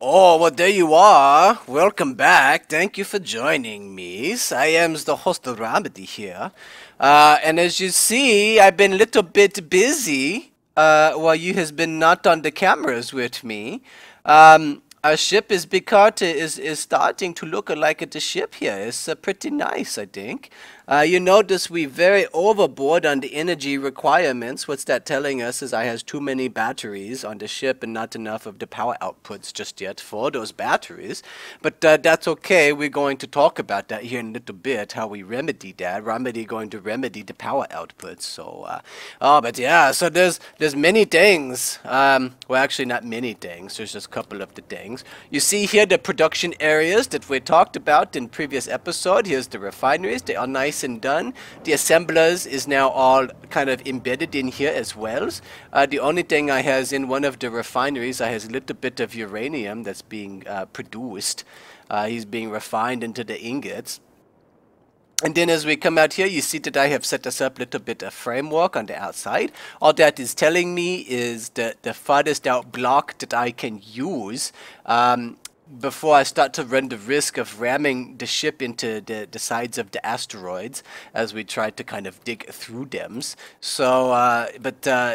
Oh, well, there you are. Welcome back. Thank you for joining me. I am the host of Ramedy here. And as you see, I've been a little bit busy while you has been not on the cameras with me. Our ship is is starting to look like the ship here. It's pretty nice, I think. You notice we very overboard on the energy requirements. What's that telling us is I has too many batteries on the ship and not enough of the power outputs just yet for those batteries. But that's okay. We're going to talk about that here in a little bit, how we remedy that. Remedy going to remedy the power outputs. So, but yeah, so there's many things. Well, actually not many things. There's just a couple of the things. You see here the production areas that we talked about in previous episode. Here's the refineries. They are nice and done. The assemblers is now all kind of embedded in here as well. The only thing I has in one of the refineries, I has a little bit of uranium that's being produced. He's being refined into the ingots. And then as we come out here, you see that I have set us up a little bit of framework on the outside. All that is telling me is that the farthest out block that I can use before I start to run the risk of ramming the ship into the sides of the asteroids as we try to kind of dig through them. So,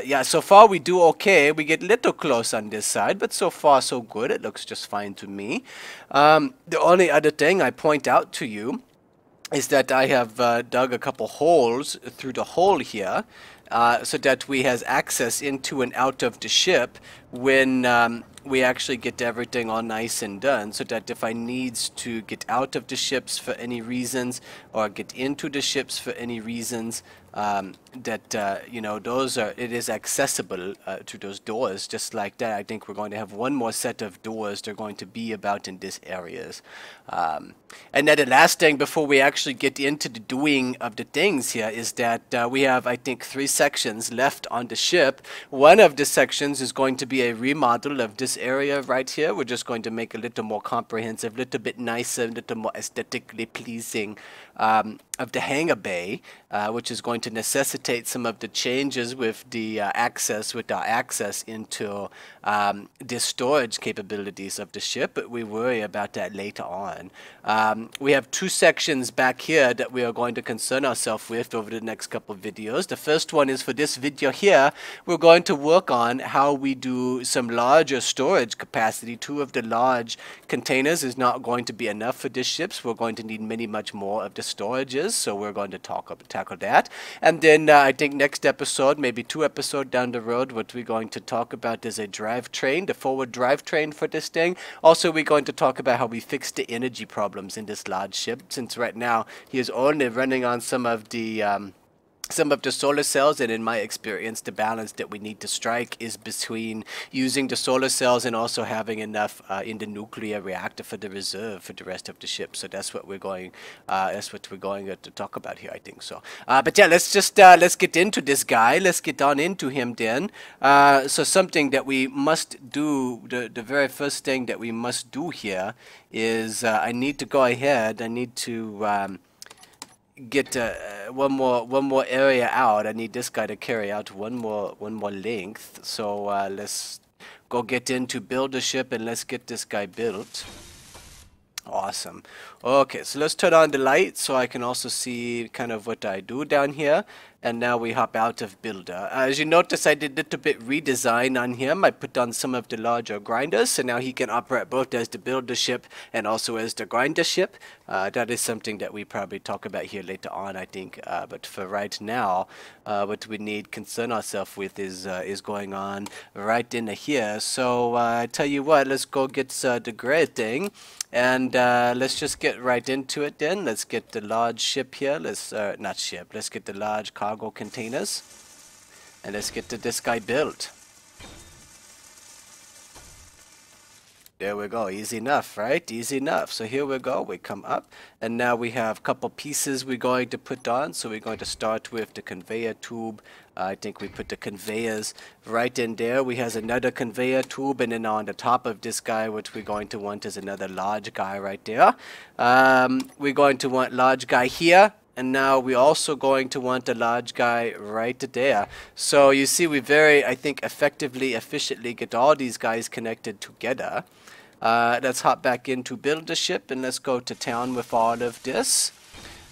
yeah, so far we do okay. We get a little close on this side, but so far so good. It looks just fine to me. The only other thing I point out to you is that I have dug a couple holes through the hole here so that we has access into and out of the ship when we actually get everything all nice and done, so that if I needs to get out of the ships for any reasons or get into the ships for any reasons, you know, it is accessible to those doors just like that. I think we're going to have one more set of doors. They're going to be about in these areas. And then the last thing before we actually get into the doing of the things here is that we have, I think, 3 sections left on the ship. One of the sections is going to be a remodel of this area right here. We're just going to make a little more comprehensive, a little bit nicer, a little more aesthetically pleasing of the hangar bay, which is going to necessitate some of the changes with the access into the storage capabilities of the ship, but we worry about that later on. We have 2 sections back here that we are going to concern ourselves with over the next couple of videos. The first one is for this video here. We're going to work on how we do some larger storage capacity. 2 of the large containers is not going to be enough for this ships. We're going to need much more of the storages, so we're going to tackle that. And then I think next episode, maybe 2 episodes down the road, what we're going to talk about is a drivetrain, the forward drivetrain for this thing. Also, we're going to talk about how we fix the energy problems in this large ship, since right now he is only running on some of the solar cells, and in my experience the balance that we need to strike is between using the solar cells and also having enough in the nuclear reactor for the reserve for the rest of the ship. So that's what we're going to talk about here, I think so. But yeah, let's get into this guy. Let's get on into him then. So something that we must do, the very first thing that we must do here is I need to go ahead. I need to get one more area out. I need this guy to carry out one more length. So let's go get into build a ship and let's get this guy built. Awesome. Okay, so let's turn on the light so I can also see kind of what I do down here. And now we hop out of builder. As you notice, I did a little bit redesign on him. I put on some of the larger grinders, so now he can operate both as the builder ship and also as the grinder ship. That is something that we probably talk about here later on, I think. But for right now, what we need concern ourselves with is going on right in here. So I tell you what, let's go get the gray thing. And let's just get right into it then. Let's get the large ship here. Let's get the large cargo containers. And let's get this guy built. There we go. Easy enough, right? Easy enough. So here we go. We come up. And now we have a couple pieces we're going to put on. So we're going to start with the conveyor tube. I think we put the conveyors right in there. We has another conveyor tube. And then on the top of this guy, what we're going to want is another large guy right there. We're going to want large guy here. And now we're also going to want a large guy right there. So you see we very, I think, efficiently get all these guys connected together. Let's hop back in to build the ship and let's go to town with all of this.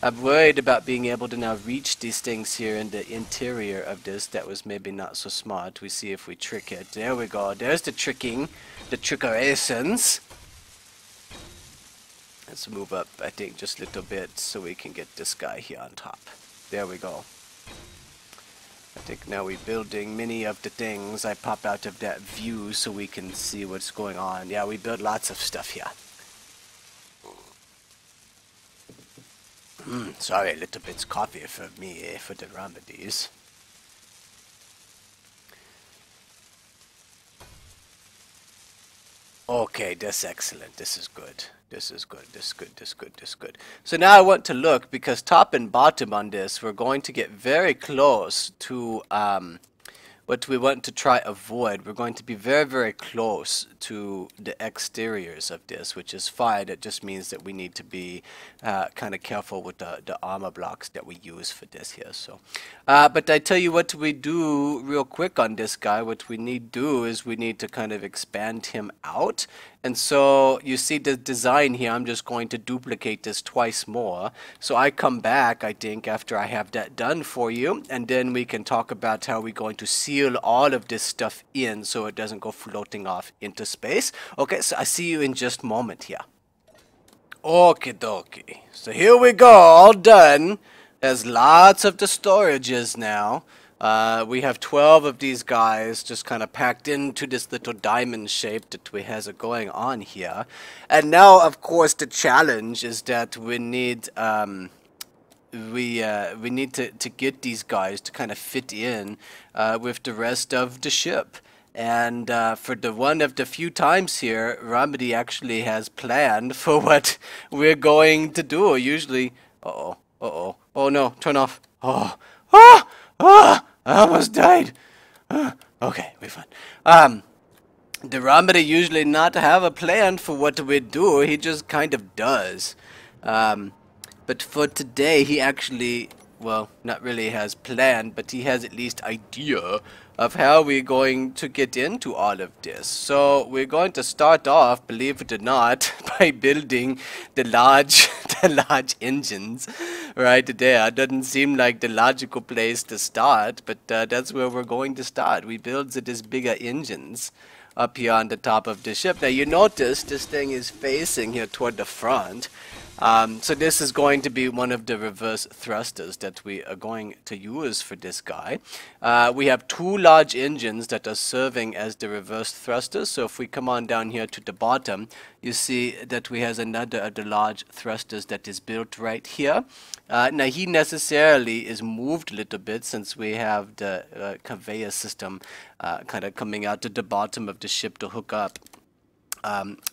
I'm worried about being able to now reach these things here in the interior of this. That was maybe not so smart. We see if we trick it. There we go. There's the tricking, the trickerations. Let's move up, I think, just a little bit so we can get this guy here on top. There we go. I think now we're building many of the things. I pop out of that view so we can see what's going on. Yeah, we build lots of stuff here. Sorry, a little bit's coffee for me, for the remedies. Okay, that's excellent. This is good. This is good. This is good. This is good. This is good. So now I want to look, because top and bottom on this, we're going to get very close to what we want to try avoid. We're going to be very, very close to the exteriors of this, which is fine. It just means that we need to be kind of careful with the armor blocks that we use for this here. So, but I tell you what we do real quick on this guy. What we need to do is we need to kind of expand him out. And so you see the design here, I'm just going to duplicate this twice more. So I come back, I think, after I have that done for you, and then we can talk about how we're going to seal all of this stuff in so it doesn't go floating off into space. Okay, so I see you in just a moment here. Okie dokie. So here we go, all done. There's lots of the storages now. We have 12 of these guys just kind of packed into this little diamond shape that we has going on here. And now, of course, the challenge is that we need we need to get these guys to kind of fit in with the rest of the ship. And for the one of the few times here, Remedy actually has planned for what we're going to do. Usually, oh no, turn off. I almost died. Okay, we're fine. The Remedy usually not have a plan for what we do. He just kind of does. But for today, he actually, well, not really has planned, but he has at least idea of how we're going to get into all of this. So we're going to start off, believe it or not, by building the large engines right there. Doesn't seem like the logical place to start, but that's where we're going to start. We build these bigger engines up here on the top of the ship. Now you notice this thing is facing here toward the front. So this is going to be one of the reverse thrusters that we are going to use for this guy. We have two large engines that are serving as the reverse thrusters. So if we come on down here to the bottom, you see that we has another of the large thrusters that is built right here. Now he necessarily is moved a little bit since we have the conveyor system kind of coming out to the bottom of the ship to hook up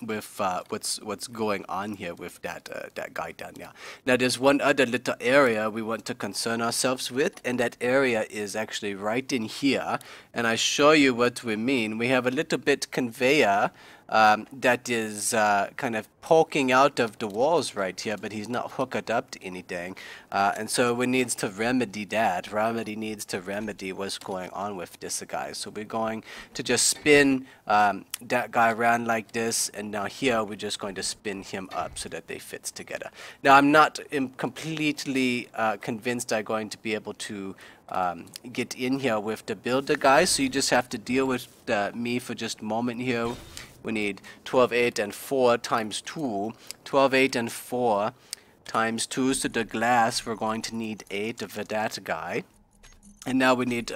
with what's going on here with that guy down there. Now there's one other little area we want to concern ourselves with, and that area is actually right in here, and I show you what we mean. We have a little bit conveyor that is kind of poking out of the walls right here, but he's not hooked up to anything, and so we need to remedy that. Remedy needs to remedy what's going on with this guy. So we're going to just spin that guy around like this, and now here we're just going to spin him up so that they fit together. Now I'm not completely convinced I'm going to be able to get in here with the builder guys, so you just have to deal with me for just a moment here. We need 12, 8, and 4 times 2. 12, 8, and 4 times 2. So the glass, we're going to need 8 of that guy. And now we need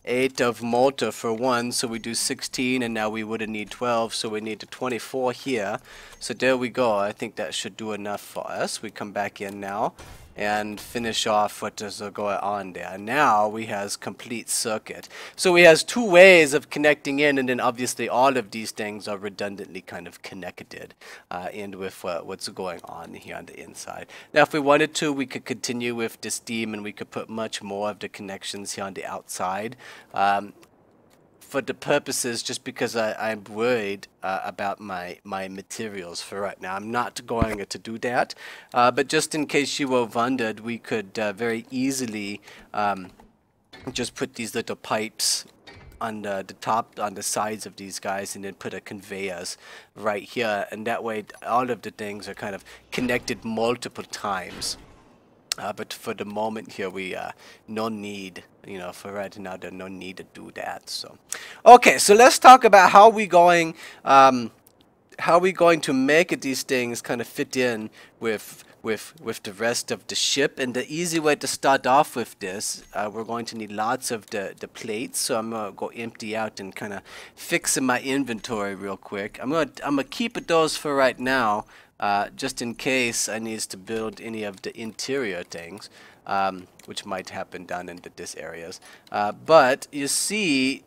8 of motor for 1. So we do 16, and now we would need 12. So we need 24 here. So there we go. I think that should do enough for us. We come back in now and finish off what is going on there. Now we has complete circuit. So we has two ways of connecting in, and then obviously all of these things are redundantly kind of connected in with what's going on here on the inside. Now if we wanted to, we could continue with the steam and we could put much more of the connections here on the outside. For the purposes, just because I'm worried about my materials for right now, I'm not going to do that. But just in case you were wondered, we could very easily just put these little pipes on the top, on the sides of these guys, and then put a conveyors right here, and that way all of the things are kind of connected multiple times. But for the moment here, we no need, you know, for right now, there's no need to do that. So, okay, so let's talk about how we going to make these things kind of fit in with the rest of the ship. And the easy way to start off with this, we're going to need lots of the plates. So I'm gonna go empty out and kind of fix in my inventory real quick. I'm gonna keep those for right now, just in case I need to build any of the interior things, which might happen down into this areas. But you see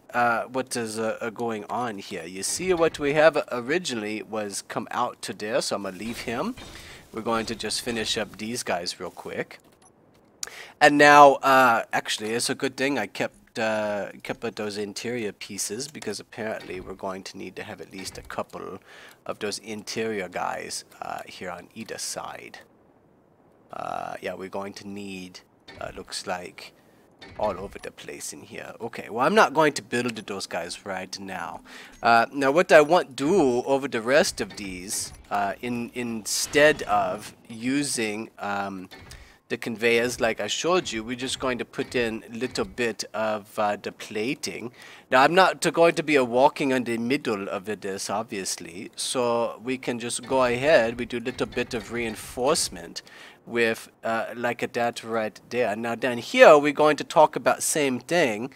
what is going on here. You see what we have originally was come out to there, so I'm going to leave him. We're going to just finish up these guys real quick. And now, actually, it's a good thing I kept those interior pieces, because apparently we're going to need to have at least a couple of those interior guys here on either side. Yeah, we're going to need, looks like, all over the place in here. Okay, well, I'm not going to build those guys right now. Now, what I want to do over the rest of these, instead of using the conveyors like I showed you, we're just going to put in a little bit of the plating. Now, I'm not going to be walking on the middle of this, obviously, so we can just go ahead, we do a little bit of reinforcement with like that right there. Now down here we're going to talk about same thing.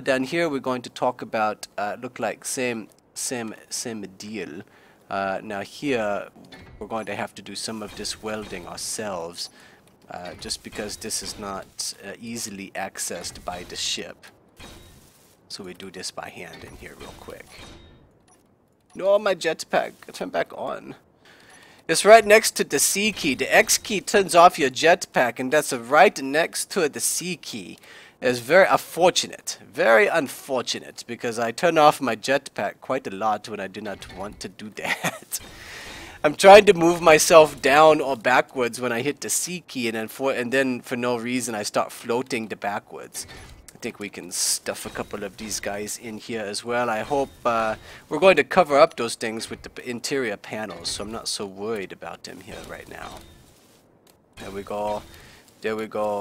Down here we're going to talk about look like same deal. Now here we're going to have to do some of this welding ourselves, just because this is not easily accessed by the ship. So we do this by hand in here real quick. No, my jetpack, turn back on. It's right next to the C key. The X key turns off your jetpack, and that's right next to the C key. It's very unfortunate. Very unfortunate, because I turn off my jetpack quite a lot when I do not want to do that. I'm trying to move myself down or backwards when I hit the C key, and then for no reason I start floating the backwards. I think we can stuff a couple of these guys in here as well. I hope we're going to cover up those things with the interior panels, so I'm not so worried about them here right now. There we go,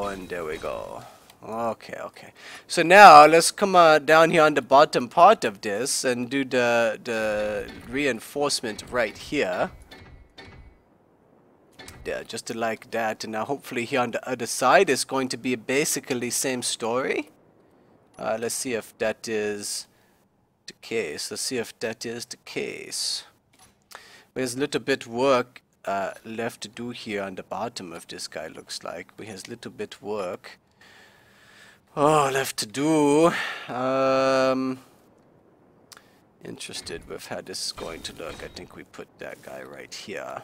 and there we go. Okay, okay. So now let's come down here on the bottom part of this and do the reinforcement right here. Yeah, just like that. And now hopefully here on the other side is going to be basically same story. Let's see if that is the case. Let's see if that is the case. There's a little bit work left to do here on the bottom of this guy, looks like. We has little bit work left to do. Interested with how this is going to look. I think we put that guy right here.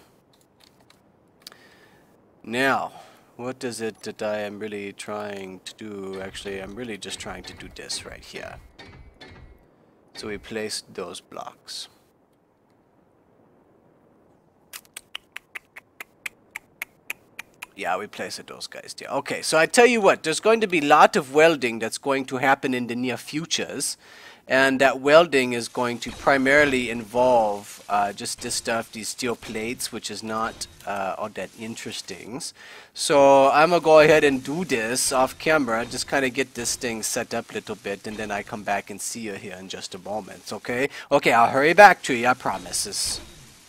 Now, what is it that I am really trying to do? Actually, I'm really just trying to do this right here. So we place those blocks. Yeah, we place those guys there. Okay, so I tell you what, there's going to be a lot of welding that's going to happen in the near futures. And that welding is going to primarily involve just this stuff, these steel plates, which is not all that interesting. So I'm going to go ahead and do this off camera, just kind of get this thing set up a little bit, and then I come back and see you here in just a moment, okay? Okay, I'll hurry back to you, I promise.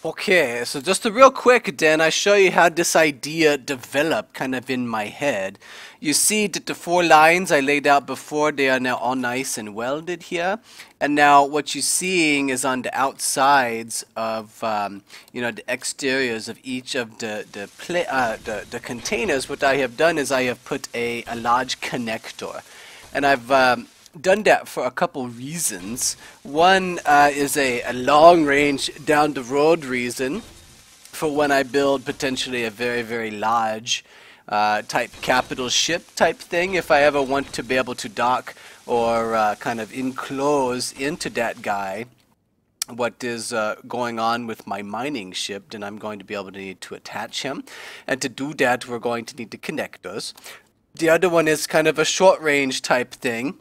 Okay, so just a real quick then, I show you how this idea developed kind of in my head. You see that the 4 lines I laid out before, they are now all nice and welded here. And now what you're seeing is on the outsides of, you know, the exteriors of each of the containers, what I have done is I have put a large connector. And I've done that for a couple reasons. One is a long range down the road reason for when I build potentially a very, very large type capital ship type thing. If I ever want to be able to dock or kind of enclose into that guy what is going on with my mining ship, then I'm going to be able to need to attach him. And to do that, we're going to need the connectors. The other one is kind of a short range type thing.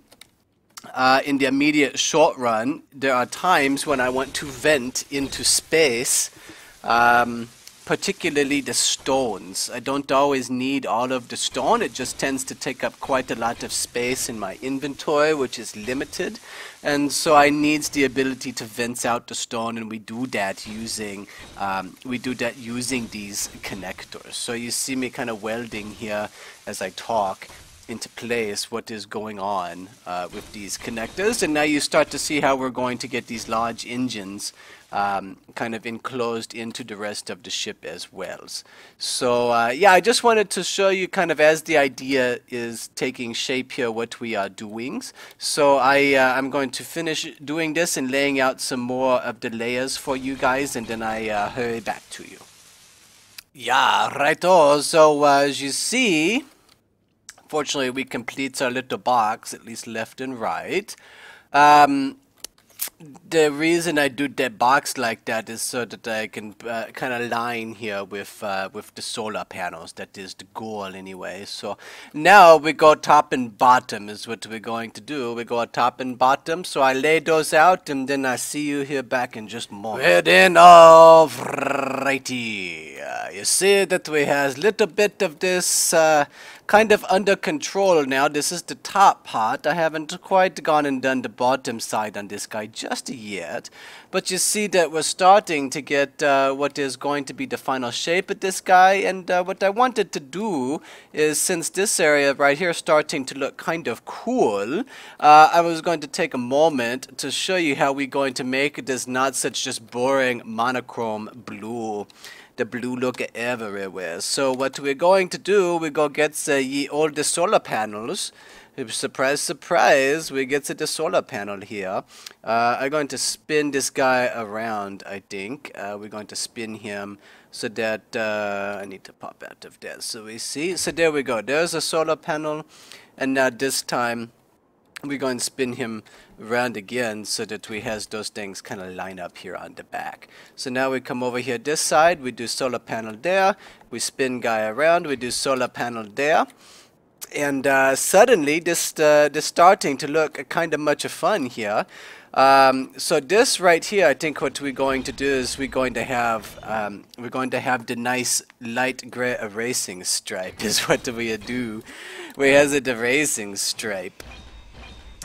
in the immediate short run, there are times when I want to vent into space, particularly the stones. I don't always need all of the stone. It just tends to take up quite a lot of space in my inventory, which is limited. And so I needs the ability to vent out the stone, and we do that using these connectors. So you see me kind of welding here as I talk into place what is going on with these connectors, and now you start to see how we're going to get these large engines kind of enclosed into the rest of the ship as well. So yeah, I just wanted to show you kind of as the idea is taking shape here what we are doing. So I'm going to finish doing this and laying out some more of the layers for you guys, and then I hurry back to you. Yeah, righto. So as you see, fortunately, we complete our little box, at least left and right. The reason I do that box like that is so that I can kind of line here with the solar panels. That is the goal anyway. So now we go top and bottom is what we're going to do. We go top and bottom. So I lay those out, and then I see you here back in just a moment. Well then, alrighty. You see that we has little bit of this kind of under control now. This is the top part. I haven't quite gone and done the bottom side on this guy just yet, but you see that we're starting to get what is going to be the final shape of this guy. And what I wanted to do is, since this area right here is starting to look kind of cool, I was going to take a moment to show you how we're going to make this not such just boring monochrome blue. The blue look everywhere. So what we're going to do, we go get all the solar panels. Surprise, surprise, we get to the solar panel here. I'm going to spin this guy around, I think. We're going to spin him so that, I need to pop out of that. So we see, so there we go. There's a solar panel. And now this time, we're going to spin him around again so that we has those things kind of line up here on the back. So now we come over here this side, we do solar panel there, we spin guy around, we do solar panel there, and suddenly this starting to look kind of much of fun here. So this right here, I think what we're going to do is we're going to have the nice light gray erasing stripe is what we do. We has a erasing stripe.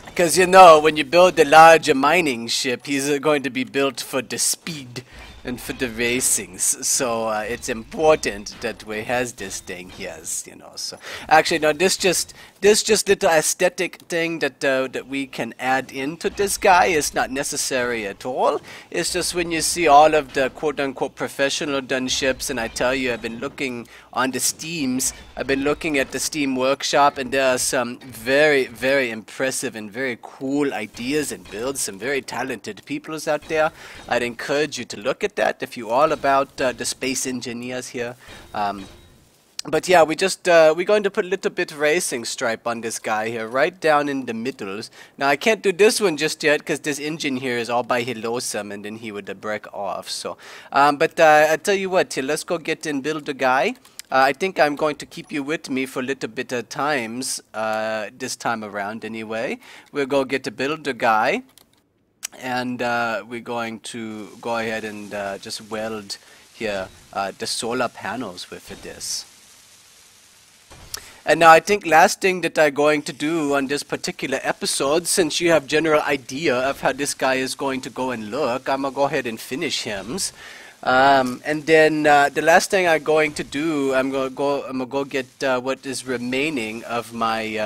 Because, you know, when you build a larger mining ship, he's going to be built for the speed and for the racings. So it's important that we has this thing, yes, you know. So actually, no, this just little aesthetic thing that we can add into this guy is not necessary at all. It's just when you see all of the quote-unquote professional done ships, and I tell you, I've been looking on the Steams, I've been looking at the Steam workshop, and there are some very, very impressive and very cool ideas and builds, some very talented people out there. I'd encourage you to look at that if you're all about the space engineers here. But yeah, we're going to put a little bit racing stripe on this guy here, right down in the middles. Now I can't do this one just yet because this engine here is all by Hilosum, and then he would break off. So, but I tell you what, here, let's go get and build the guy. I think I'm going to keep you with me for a little bit of times this time around. Anyway, we'll go get to build the guy. And we're going to go ahead and just weld here the solar panels with this. And now I think last thing that I'm going to do on this particular episode, since you have general idea of how this guy is going to go and look, I'm going to go ahead and finish him. And then the last thing I'm going to do, I'm gonna go get what is remaining of my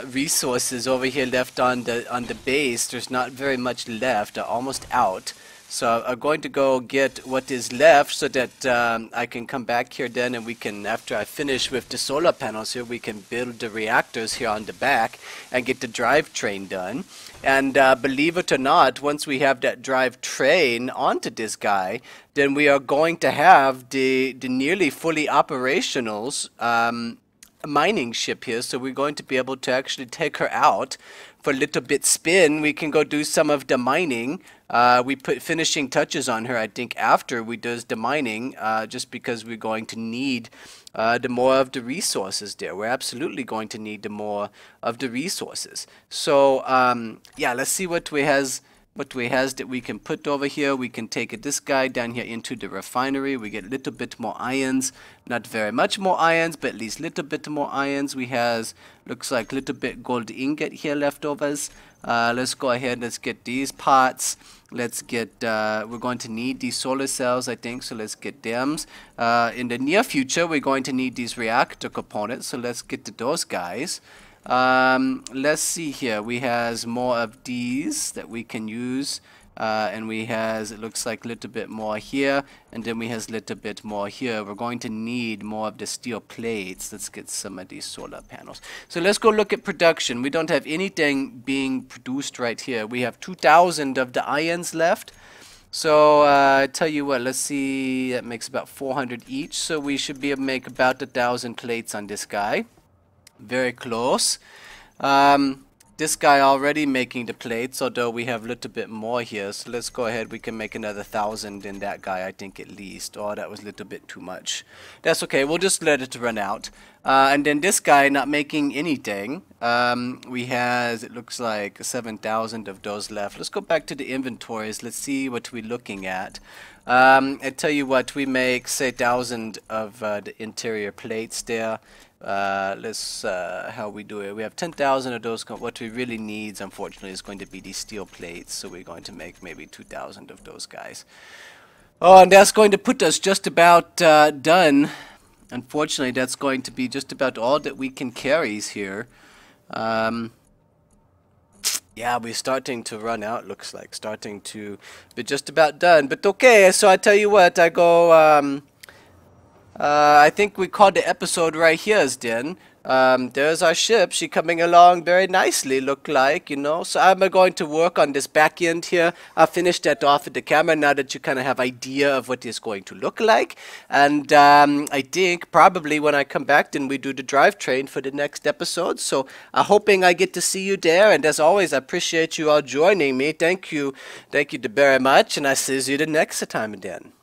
resources over here left on the base. There's not very much left. I'm almost out. So I'm going to go get what is left so that I can come back here then, and we can, after I finish with the solar panels here, we can build the reactors here on the back and get the drivetrain done. And believe it or not, once we have that drivetrain onto this guy, then we are going to have the nearly fully operationals mining ship here, so we're going to be able to actually take her out for a little bit spin. We can go do some of the mining. We put finishing touches on her, I think, after we does the mining, just because we're going to need the more of the resources there. We're absolutely going to need the more of the resources. So yeah, let's see what we has that we can put over here. We can take this guy down here into the refinery. We get a little bit more irons, not very much more irons, but at least a little bit more irons. We has, looks like a little bit gold ingot here leftovers. Let's go ahead, let's get these parts. Let's get, we're going to need these solar cells, I think, so let's get them. In the near future, we're going to need these reactor components, so let's get to those guys. Let's see here. We has more of these that we can use, and we has, it looks like a little bit more here, and then we has a little bit more here. We're going to need more of the steel plates. Let's get some of these solar panels. So let's go look at production. We don't have anything being produced right here. We have 2,000 of the irons left. So I tell you what, let's see, that makes about 400 each, so we should be able to make about 1,000 plates on this guy. Very close. This guy already making the plates, although we have a little bit more here. So let's go ahead. We can make another 1,000 in that guy, I think, at least. Oh, that was a little bit too much. That's okay. We'll just let it run out. And then this guy not making anything. We has, it looks like 7,000 of those left. Let's go back to the inventories. Let's see what we're looking at. I tell you what, we make, say, 1,000 of the interior plates there. Let's how we do it. We have 10,000 of those. What we really need, unfortunately, is going to be these steel plates. So we're going to make maybe 2,000 of those guys. Oh, and that's going to put us just about done. Unfortunately, that's going to be just about all that we can carry here. Yeah, we're starting to run out, looks like. Starting to be just about done. But okay, so I tell you what, I go... I think we called the episode right here, then. There's our ship. She coming along very nicely, look like, you know. So I'm going to work on this back end here. I'll finish that off with the camera now that you kind of have idea of what it's going to look like. And I think probably when I come back, then we do the drivetrain for the next episode. So I'm hoping I get to see you there. And as always, I appreciate you all joining me. Thank you very much. And I see you the next time then.